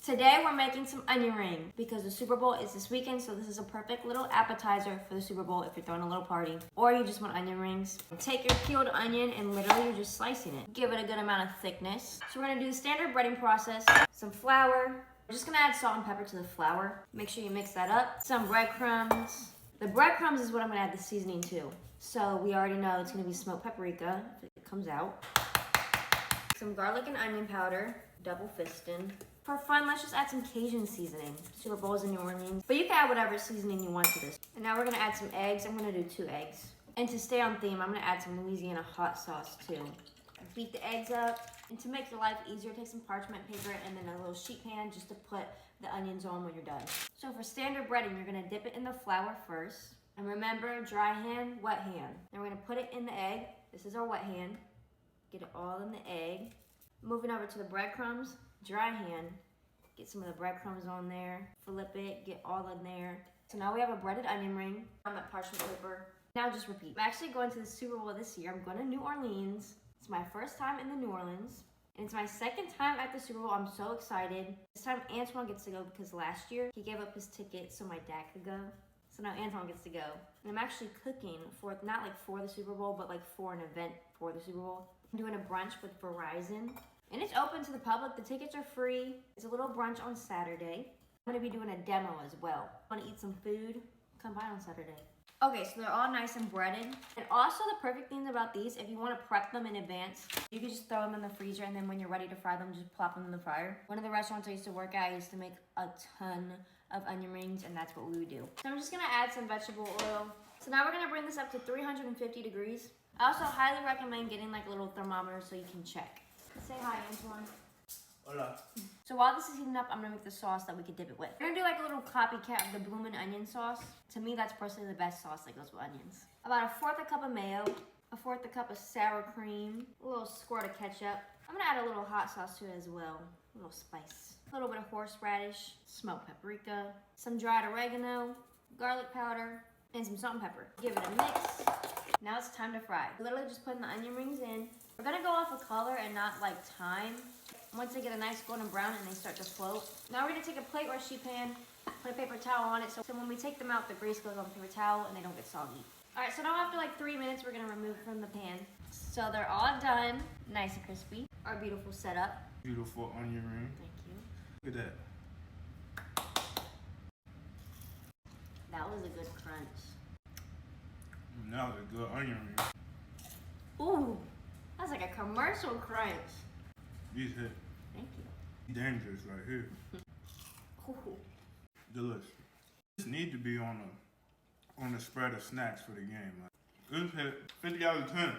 Today we're making some onion rings because the Super Bowl is this weekend, so this is a perfect little appetizer for the Super Bowl if you're throwing a little party or you just want onion rings. Take your peeled onion and literally you're just slicing it. Give it a good amount of thickness. So we're gonna do the standard breading process. Some flour. We're just gonna add salt and pepper to the flour. Make sure you mix that up. Some breadcrumbs. The breadcrumbs is what I'm gonna add the seasoning to. So we already know it's gonna be smoked paprika if it comes out. Some garlic and onion powder, double fisting. For fun, let's just add some Cajun seasoning. Super Bowl's in New Orleans. But you can add whatever seasoning you want to this. And now we're gonna add some eggs. I'm gonna do 2 eggs. And to stay on theme, I'm gonna add some Louisiana hot sauce too. Beat the eggs up. And to make your life easier, take some parchment paper and then a little sheet pan just to put the onions on when you're done. So for standard breading, you're gonna dip it in the flour first. And remember, dry hand, wet hand. Then we're gonna put it in the egg. This is our wet hand. Get it all in the egg. Moving over to the breadcrumbs, dry hand. Get some of the breadcrumbs on there. Flip it, get all in there. So now we have a breaded onion ring. I'm at parchment paper. Now just repeat. I'm actually going to the Super Bowl this year. I'm going to New Orleans. It's my first time in the New Orleans. And it's my second time at the Super Bowl. I'm so excited. This time Antoine gets to go because last year he gave up his ticket so my dad could go. So now Antoine gets to go. And I'm actually cooking for, not like for the Super Bowl, but like for an event for the Super Bowl. I'm doing a brunch with Verizon. And it's open to the public. The tickets are free. It's a little brunch on Saturday. I'm gonna be doing a demo as well. Wanna eat some food? Come by on Saturday. Okay, so they're all nice and breaded. And also the perfect thing about these, if you wanna prep them in advance, you can just throw them in the freezer and then when you're ready to fry them, just plop them in the fryer. One of the restaurants I used to work at, I used to make a ton of onion rings and that's what we would do. So I'm just gonna add some vegetable oil. So now we're gonna bring this up to 350 degrees. I also highly recommend getting like a little thermometer so you can check. Say hi, Antoine. Hola. So while this is heating up, I'm gonna make the sauce that we could dip it with. We're gonna do like a little copycat of the bloomin' onion sauce. To me, that's personally the best sauce that goes with onions. About 1/4 cup of mayo, 1/4 cup of sour cream, a little squirt of ketchup. I'm gonna add a little hot sauce to it as well, a little spice. A little bit of horseradish, smoked paprika, some dried oregano, garlic powder, and some salt and pepper. Give it a mix. Now it's time to fry. Literally just putting the onion rings in. We're gonna go off of color and not like time. Once they get a nice golden brown and they start to float. Now we're gonna take a plate or a sheet pan, put a paper towel on it so when we take them out, the grease goes on the paper towel and they don't get soggy. All right, so now after like 3 minutes, we're gonna remove it from the pan. So they're all done, nice and crispy. Our beautiful setup. Beautiful onion ring. Thank you. Look at that. That was a good crunch. That was a good onion ring. Ooh, that's like a commercial crunch. These hit Thank you. dangerous right here. Ooh. Delicious. This need to be on the spread of snacks for the game. Like, this hit 50 out of 10.